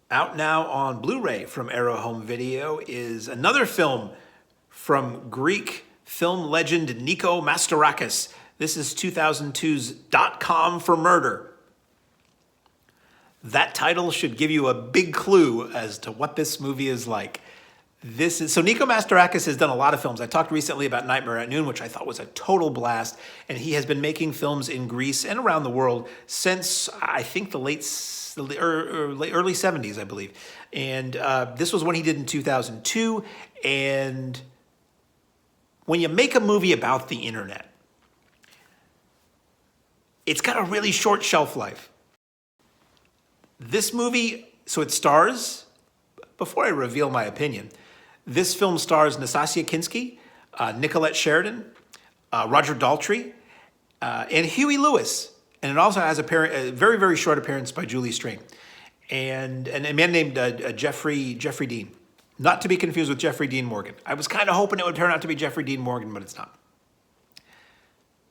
Out now on Blu-ray from Arrow Home Video is another film from Greek film legend Nico Mastorakis. This is 2002's .com for Murder. That title should give you a big clue as to what this movie is like. So Nico Mastorakis has done a lot of films. I talked recently about Nightmare at Noon, which I thought was a total blast. And he has been making films in Greece and around the world since, I think, the early 70s, I believe. And this was one he did in 2002. And when you make a movie about the internet, it's got a really short shelf life. This movie, so it stars, before I reveal my opinion, this film stars Nastassja Kinski, Nicollette Sheridan, Roger Daltrey, and Huey Lewis. And it also has a very, very short appearance by Julie Strain. And a man named Jeffery Dean. Not to be confused with Jeffrey Dean Morgan. I was kind of hoping it would turn out to be Jeffrey Dean Morgan, but it's not.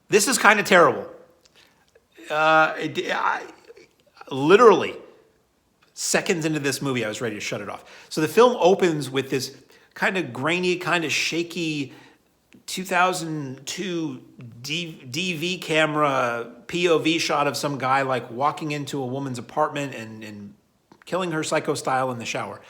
This is kind of terrible. Literally, seconds into this movie, I was ready to shut it off. So the film opens with this kind of grainy, kind of shaky 2002 DV camera POV shot of some guy like walking into a woman's apartment and killing her psycho style in the shower.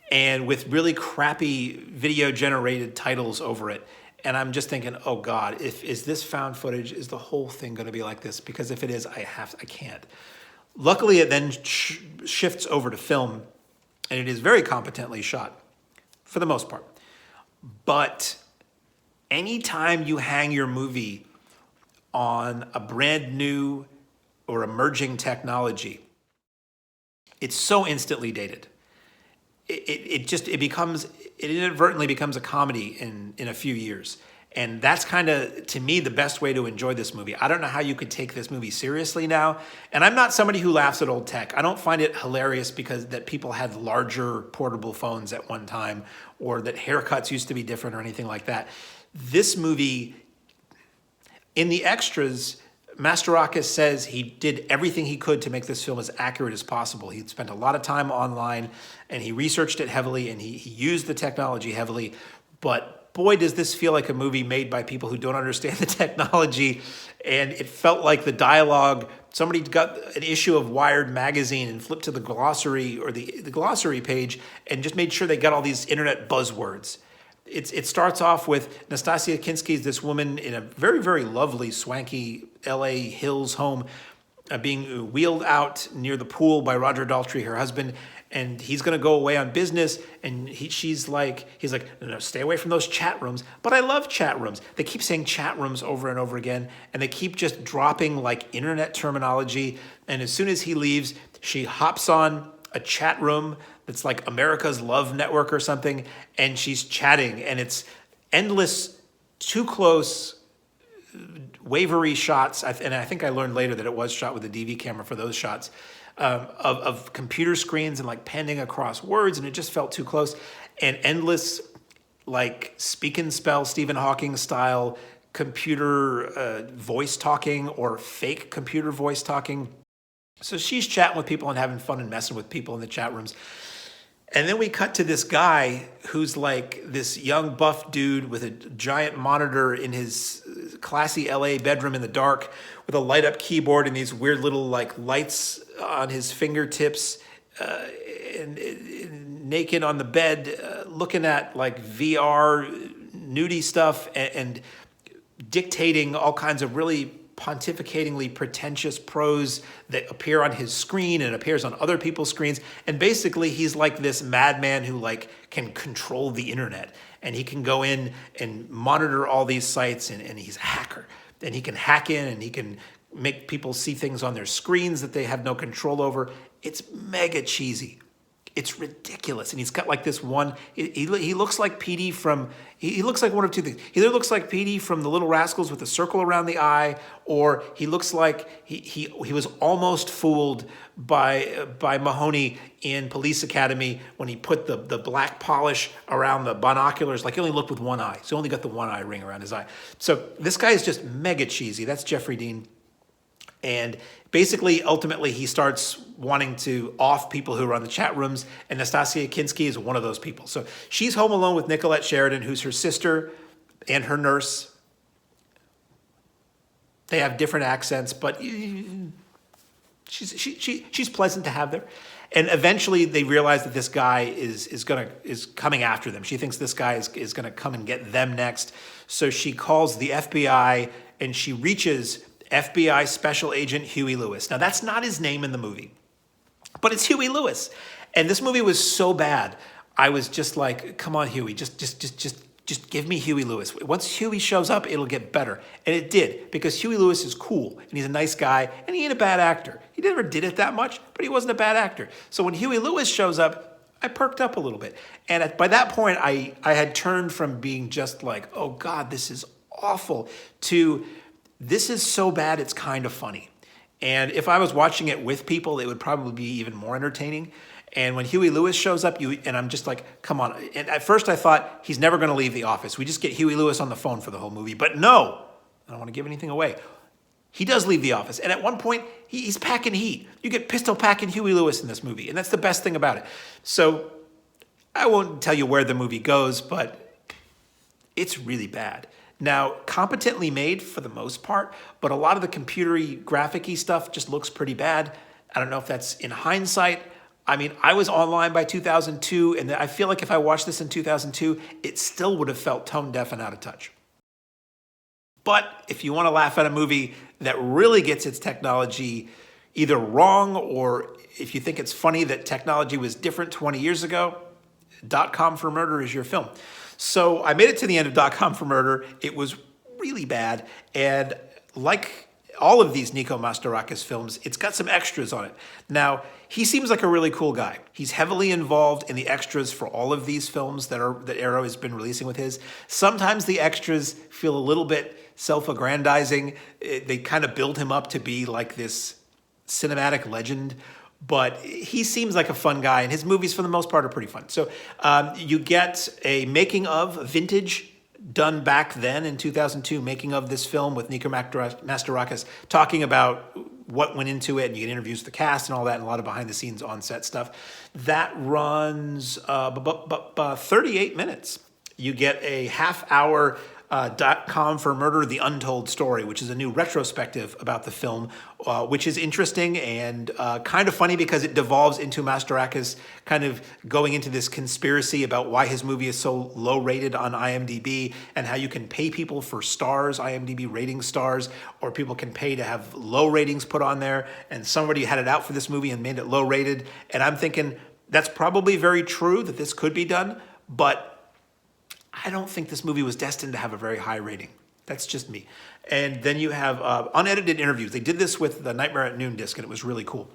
And with really crappy video generated titles over it. And I'm just thinking, oh God, is this found footage? Is the whole thing going to be like this? Because if it is, I can't. Luckily, it then shifts over to film, and it is very competently shot, for the most part. But anytime you hang your movie on a brand new or emerging technology, it's so instantly dated. It inadvertently becomes a comedy in a few years. And that's kind of, to me, the best way to enjoy this movie. I don't know how you could take this movie seriously now. And I'm not somebody who laughs at old tech. I don't find it hilarious because that people had larger portable phones at one time, or that haircuts used to be different or anything like that. This movie, in the extras, Mastorakis says he did everything he could to make this film as accurate as possible. He spent a lot of time online, and he researched it heavily, and he used the technology heavily. But boy, does this feel like a movie made by people who don't understand the technology. And it felt like the dialogue, somebody got an issue of Wired magazine and flipped to the glossary or the glossary page and just made sure they got all these internet buzzwords. It starts off with Nastassja Kinski, this woman in a very, very lovely, swanky LA Hills home, being wheeled out near the pool by Roger Daltrey, her husband, and he's going to go away on business, and he's like, no, stay away from those chat rooms. But I love chat rooms. They keep saying chat rooms over and over again, and they keep just dropping like internet terminology. And as soon as he leaves, she hops on a chat room that's like America's Love Network or something, and she's chatting, and it's endless, too close, wavery shots. And I think I learned later that it was shot with a DV camera for those shots. Of computer screens and like panning across words, and it just felt too close. And endless, like speak and spell Stephen Hawking style computer voice talking or fake computer voice talking. So she's chatting with people and having fun and messing with people in the chat rooms. And then we cut to this guy who's like this young buff dude with a giant monitor in his classy LA bedroom in the dark with a light up keyboard and these weird little like lights on his fingertips, and naked on the bed, looking at like VR nudie stuff and dictating all kinds of really pontificatingly pretentious prose that appear on his screen and appears on other people's screens. And basically he's like this madman who like can control the internet, and he can go in and monitor all these sites, and he's a hacker, and he can hack in and he can make people see things on their screens that they have no control over. It's mega cheesy. It's ridiculous. And he's got like this one, he looks like PD from, he looks like one of two things. He either looks like PD from The Little Rascals with a circle around the eye, or he looks like he was almost fooled by Mahoney in Police Academy when he put the black polish around the binoculars. Like he only looked with one eye. So he only got the one eye ring around his eye. So this guy is just mega cheesy. That's Jeffrey Dean. And basically, ultimately, he starts wanting to off people who run the chat rooms, and Nastassja Kinski is one of those people. So she's home alone with Nicollette Sheridan, who's her sister and her nurse. They have different accents, but she's pleasant to have there. And eventually they realize that this guy is coming after them. She thinks this guy is gonna come and get them next. So she calls the FBI and she reaches FBI Special Agent Huey Lewis. Now that's not his name in the movie, but it's Huey Lewis. And this movie was so bad, I was just like, come on, Huey, just give me Huey Lewis. Once Huey shows up, it'll get better. And it did, because Huey Lewis is cool, and he's a nice guy, and he ain't a bad actor. He never did it that much, but he wasn't a bad actor. So when Huey Lewis shows up, I perked up a little bit. And by that point, I had turned from being just like, oh God, this is awful, to this is so bad it's kind of funny. And if I was watching it with people, it would probably be even more entertaining. And when Huey Lewis shows up, and I'm just like, come on. And at first I thought, he's never going to leave the office. We just get Huey Lewis on the phone for the whole movie. But no, I don't want to give anything away. He does leave the office. And at one point, he's packing heat. You get pistol packing Huey Lewis in this movie. And that's the best thing about it. So I won't tell you where the movie goes, but it's really bad. Now, competently made for the most part, but a lot of the computery, graphic-y stuff just looks pretty bad. I don't know if that's in hindsight. I mean, I was online by 2002, and I feel like if I watched this in 2002, it still would have felt tone deaf and out of touch. But if you want to laugh at a movie that really gets its technology either wrong, or if you think it's funny that technology was different 20 years ago, .com for Murder is your film. So I made it to the end of .com for Murder. It was really bad, and like all of these Nico Mastorakis films, it's got some extras on it. Now, he seems like a really cool guy. He's heavily involved in the extras for all of these films that Arrow has been releasing with his. Sometimes the extras feel a little bit self-aggrandizing. They kind of build him up to be like this cinematic legend, but he seems like a fun guy, and his movies, for the most part, are pretty fun. So you get a making of vintage done back then in 2002, making of this film with Nico Mastorakis talking about what went into it, and you get interviews with the cast and all that, and a lot of behind-the-scenes on-set stuff. That runs 38 minutes. You get a half-hour .com for Murder, The Untold Story, which is a new retrospective about the film, which is interesting and kind of funny because it devolves into Mastorakis kind of going into this conspiracy about why his movie is so low rated on IMDb, and how you can pay people for stars, IMDb rating stars, or people can pay to have low ratings put on there, and somebody had it out for this movie and made it low rated. And I'm thinking that's probably very true that this could be done, but I don't think this movie was destined to have a very high rating. That's just me. And then you have unedited interviews. They did this with the Nightmare at Noon disc, and it was really cool.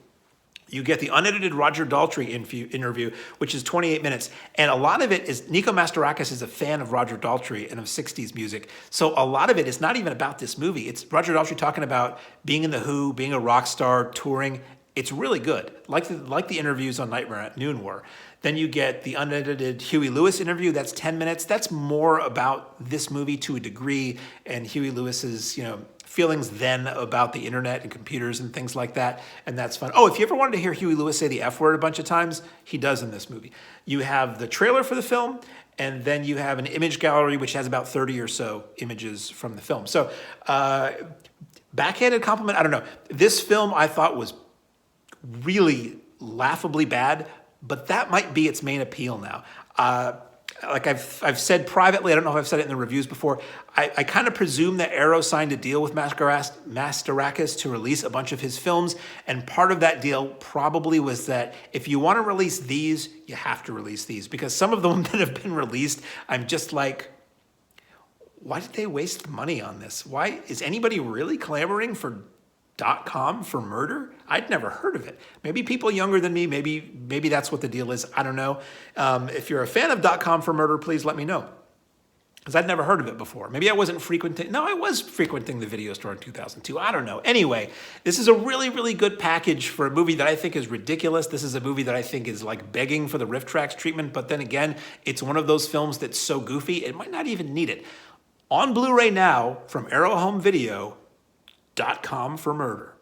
You get the unedited Roger Daltrey interview, which is 28 minutes. And a lot of it is, Nico Mastorakis is a fan of Roger Daltrey and of 60s music. So a lot of it is not even about this movie. It's Roger Daltrey talking about being in The Who, being a rock star, touring. It's really good, like the interviews on Nightmare at Noon were. Then you get the unedited Huey Lewis interview. That's 10 minutes. That's more about this movie to a degree, and Huey Lewis's, feelings then about the internet and computers and things like that, and that's fun. Oh, if you ever wanted to hear Huey Lewis say the F word a bunch of times, he does in this movie. You have the trailer for the film, and then you have an image gallery which has about 30 or so images from the film. So, backhanded compliment, I don't know. This film I thought was really laughably bad, but that might be its main appeal now. Like I've said privately, I don't know if I've said it in the reviews before, I kind of presume that Arrow signed a deal with Mastorakis to release a bunch of his films, and part of that deal probably was that if you want to release these, you have to release these, because some of them that have been released, I'm just like, why did they waste money on this? Why is anybody really clamoring for .com for Murder? I'd never heard of it. Maybe people younger than me, maybe that's what the deal is. I don't know. If you're a fan of .com for Murder, please let me know, because I'd never heard of it before. Maybe I wasn't frequenting. No, I was frequenting the video store in 2002. I don't know. Anyway, this is a really, really good package for a movie that I think is ridiculous. This is a movie that I think is like begging for the riff tracks treatment, but then again, it's one of those films that's so goofy, it might not even need it. On Blu-ray now from Arrow Home Video, .com for Murder.